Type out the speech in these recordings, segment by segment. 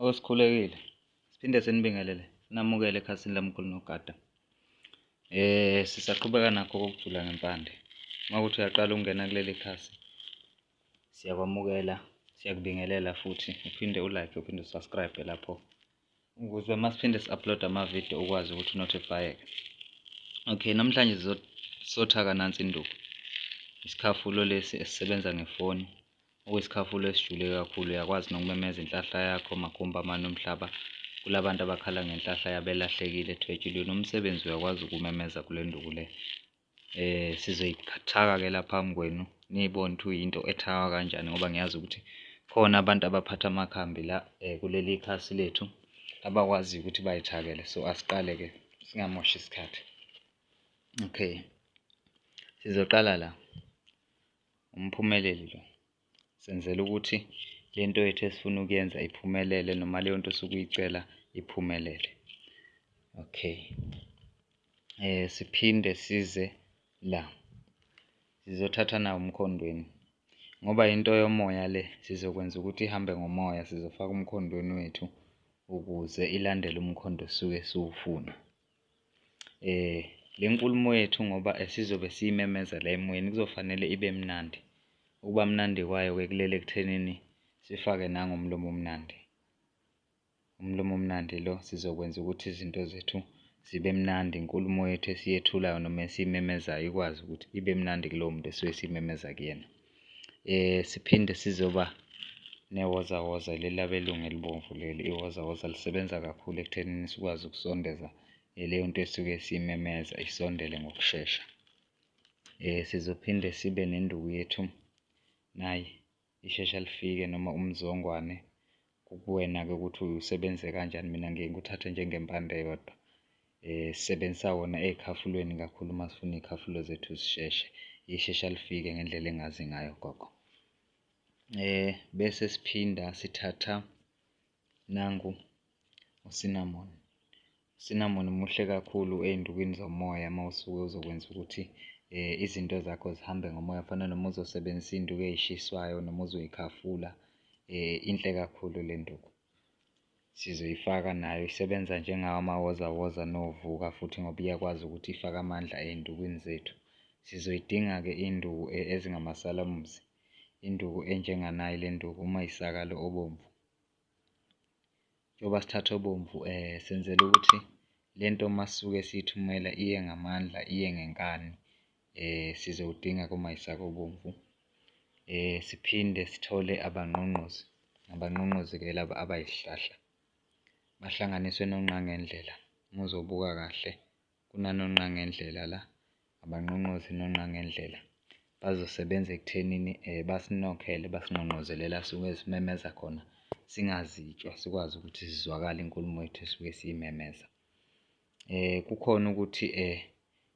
Osikhulekile, siphinde sinibingelele, sinamukele ekhasini lamkhulu nogada. Sisaqhubeka nakho kokujula ngempande. Uma kuthi uyaqala ukungena kuleli khasi, siyakwamukela, siyakubingelela futhi uphinde ulike, uphinde usubscribe lapho ukuze uma siphinde si-upload amavidiyo ukwazi ukuthi unothifayeke. Okay, namhlanje sizothaka nansi induku. Isikhafulo lesi esisebenza ngefoni, okuyisikhafulo esijule kakhulu, uyakwazi nokumemeza inhlahla yakho makumba amane omhlaba kulabantu abakhala ngenhlahla yabo elahlekile ethwetsheliwe. Umsebenzi uyakwazi ukumemeza kule nduku le. Sizoyithaka-ke la phambi kwenu niyibone ukuthi uyinto ethakwa kanjani, ngoba ngiyazi ukuthi khona abantu abaphatha amakhambi la kuleli khasi lethu abakwaziyo ukuthi bayithakele. So asiqale-ke singamoshi isikhathi. Okay, sizoqala la, umphumeleli lo. Senzela ukuthi le nto yethu esifuna ukuyenza iphumelele, noma leyo nto osuke uyicela iphumelele. Okay, siphinde size la, sizothatha nawo umkhondweni ngoba into yomoya le sizokwenza ukuthi ihambe ngomoya. Sizofaka umkhondweni wethu ukuze ilandele umkhondo esuke siwufuna. Le nkulumo yethu ngoba sizobe siyimemeza la emoyeni kuzofanele ibe mnandi. Ukuba mnandi kwayo-ke kulele ekuthenini sifake nangomlomo omnandi. Umlomo omnandi lo sizokwenza ukuthi izinto zethu zibe mnandi, inkulumo yethu esiyethulayo noma esiyimemezayo ikwazi ukuthi ibe mnandi kulowo muntu esuke siyimemeza kuyena. Siphinde sizoba newozawoza leli labelungu elibomvu leli. Iwozawoza lisebenza kakhulu ekuthenini sikwazi ukusondeza leyo nto esuke siyimemeza isondele ngokushesha. Sizophinde sibe nenduku yethu nayi ishesha lifike, noma umzongwane kuwena-ke ukuthi usebenze kanjani. Mina ngeke ngikuthathe njengempande yodwa. Sisebenzisa wona ey'khafulweni kakhulu uma sifuna iy'khafulo zethu zisheshe, ishesha lifike ngendlela engazi ngayo gogo. Bese siphinda sithatha nangu u-cinnamon. U-cinnamon muhle kakhulu ey'ndukwini zomoya uma usuke uzokwenza ukuthi izinto zakho zihambe ngomoya. Kufana noma uzosebenzisa iy'nduku ey'shiswayo noma uzoyikhafula, inhle kakhulu le nduku. Sizoyifaka nayo, isebenza njengawo amawozawoza novuka futhi ngoba iyakwazi ukuthi ifake amandla ey'ndukwini zethu. Sizoyidinga-ke iy'nduku ezingamasalamusi, induku enjenganayo le nduku, umayisakalo obomvu. Njengoba sithatha obomvu senzela ukuthi le nto masisuke siyithumela iye ngamandla, iye ngenkani. Sizowudinga-ke umayisaka obomvu. Siphinde sithole abangqongqozi. Abangqongqozi-ke laba abayisihlahla, bahlanganiswe nonqangendlela. Uma uzobuka kahle kunanonqangendlela la, abangqongqozi nonqangendlela bazosebenza ekuthenini basinokhele, basinqonqozele la suke simemeza khona, singazitshwa, sikwazi ukuthi sizwakale inkulumo yethu esuke siyimemeza. Kukhona ukuthi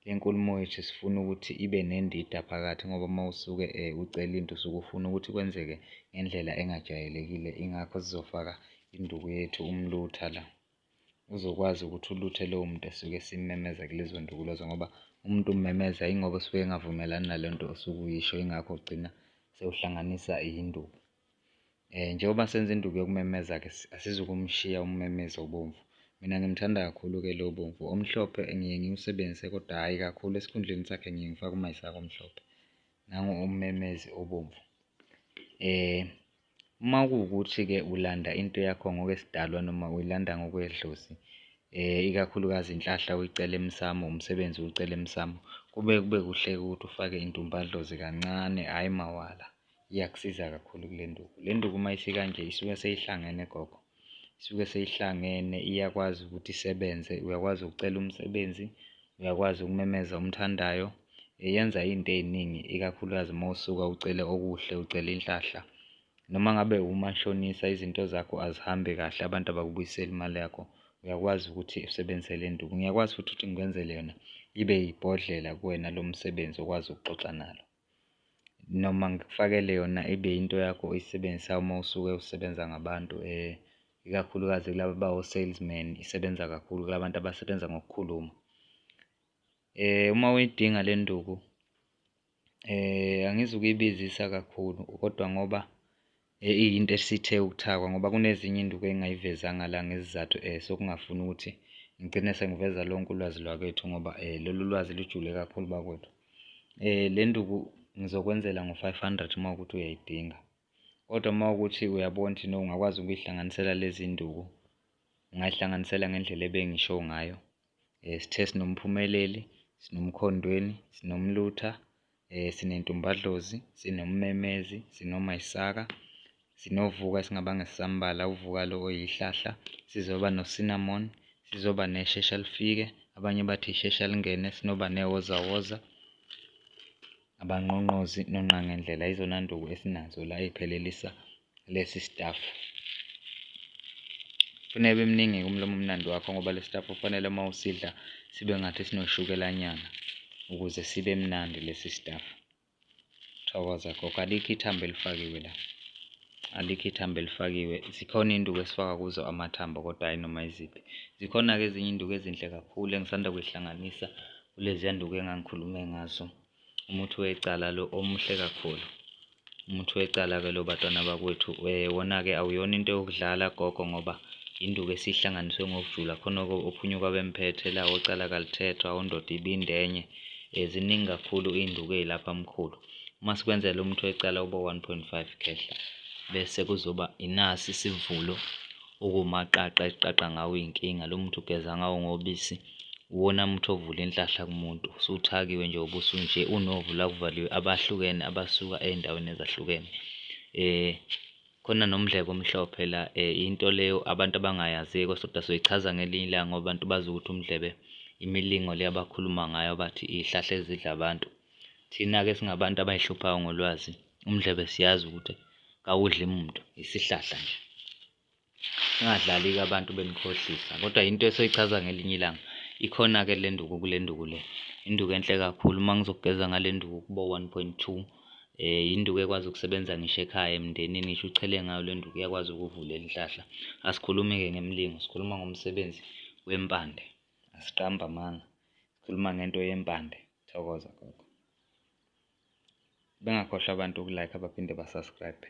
le nkulumo yethu sifuna ukuthi ibe nendida phakathi, ngoba uma usuke ucela into usuke ufuna ukuthi kwenzeke ngendlela engajwayelekile. Ingakho sizofaka induku yethu umlutha la, uzokwazi ukuthi uluthe lowo muntu esuke simemeza kulezo nduku lezo, ngoba umuntu umemeza ingoba usuke engavumelani nale nto osuke uyisho, ingakho ugcina sewuhlanganisa induku. Njengoba senza induku yokumemeza-ke asizukumshiya ummemezi obomvu. Mina ngimthanda kakhulu-ke lo bomvu. Omhlophe ngiye ngiwusebenzise kodwa hhayi kakhulu, esikhundleni sakhe ngiye ngifake umayisaka omhlophe. Nangu ummemezi obomvu. Uma kuwukuthi-ke ulanda into yakho ngokwesidalwa noma uyilanda ngokwedlozi, ikakhulukazi inhlahla uyicela emsamo, umsebenzi uwucela emsamo, kube kuhle ukuthi ufake intumbadlozi kancane, hhayi mawala. Iyakusiza kakhulu kule nduku. Le nduku uma ifika nje isuke seyihlangene gogo, isuke seyihlangene, iyakwazi ukuthi isebenze. Uyakwazi ukucela umsebenzi, uyakwazi ukumemeza omthandayo. Yenza izinto ey'ningi, ikakhulukazi uma usuka ucele okuhle, ucele inhlahla. Noma ngabe umashonisa izinto zakho azihambi kahle, abantu abakubuyiseli imali yakho, uyakwazi ukuthi usebenzise le nduku. Ngiyakwazi futhi ukuthi ngikwenzele yona ibe yibhodlela kuwena lo msebenzi okwazi ukuxoxa nalo, noma ngikufakele yona ibe into yakho oyisebenzisayo uma usuke usebenza ngabantu, ikakhulukazi kulaba abawo-salesman. Isebenza kakhulu kulabantu abasebenza ngokukhuluma. Uma uyidinga le nduku, angizukuyibizisa kakhulu kodwa ngoba iyinto esithe ukuthakwa ngoba kunezinye induku engayivezanga la ngesizathu sokungafuni ukuthi ngigcine sengiveza lonke ulwazi lwakwethu ngoba lolu lwazi lujule kakhulu bakwethu. Le nduku ngizokwenzela ngo-500 uma ukuthi uyayidinga, kodwa uma ukuthi uyabona ukuthi no ungakwazi ukuyihlanganisela lezi nduku, ungayihlanganisela ngendlela ebengisho ngayo. Sithe sinomphumeleli, sinomkhondweni, sinomlutha, sinentumbadlozi, sinommemezi, sinomayisaka, sinovuka esingabanga isambala, uvuka lo oyihlahla, sizoba no-cinnamon, sizoba neshesha lifike, abanye bathi ishesha lingene, sinoba newozawoza, abangqongqozi nonqangendlela. Izona nduku esinazo la ey'phelelisa lesi stafu. Kufuneka ibe mningi-ke umlomo omnandi wakho ngoba le stafu kufanele uma usidla sibe ngathi sinoshukelanyana ukuze sibe mnandi lesi stafu. Thokoza gogo, alikho ithambo elifakiwe la, alikho ithambo elifakiwe. Zikhona iy'nduku esifaka kuzo amathambo kodwa hhayi noma yiziphi. Zikhona-ke ezinye iy'nduku ezinhle kakhulu engisanda kuyihlanganisa kuleziya nduku engangikhulume ngazo. Umuthi wecala lo omuhle kakhulu, umuthi wecala-ke lo bantwana bakwethu, wona-ke awuyona into yokudlala gogo ngoba induku esihlanganiswe ngokujula. Khona ophunyuka bemphethe la ocala kalithethwa, ondoda ibindenye, ziningi kakhulu iy'nduku ey'lapha mkhulu. Uma sikwenzela umuthi wecala uba 1.5 khehla, bese kuzoba inasi isivulo okuwumaqaqa esiqaqa ngawo iy'nkinga. Lo muthi ugeza ngawo ngobisi, uwona muthi ovula inhlahla kumuntu, usuthakiwe nje ubuso nje unovu la kuvaliwe abahlukene abasuka ey'ndaweni ezahlukene. Khona nomdleko omhlophe la, into leyo abantu abangayazi-ko kodwa soyichaza ngelinye ilanga ngoba abantu bazi ukuthi umdlebe imilingo le abakhuluma ngayo bathi iy'hlahla ezidla abantu. Thina-ke singabantu abay'hluphayo ngolwazi, umdlebe siyazi ukuthi kawudli muntu, isihlahla nje. Singadlali-ke abantu benikhohlisa, kodwa into esoyichaza ngelinye ilanga. Ikhona-ke le nduku kule nduku le, induku enhle kakhulu. Uma ngizokugeza ngale nduku kuba 1.2, induku ekwazi ukusebenza ngisho ekhaya emndenini, ngisho uchele ngayo le nduku iyakwazi ukuvulela inhlahla. Asikhulumi-ke ngemlingo, sikhuluma ngomsebenzi wempande, asiqambe amanga, sikhuluma ngento yempande. Thokoza gogo. Bengakhohlwa abantu uku-like baphinde ba-subscribe.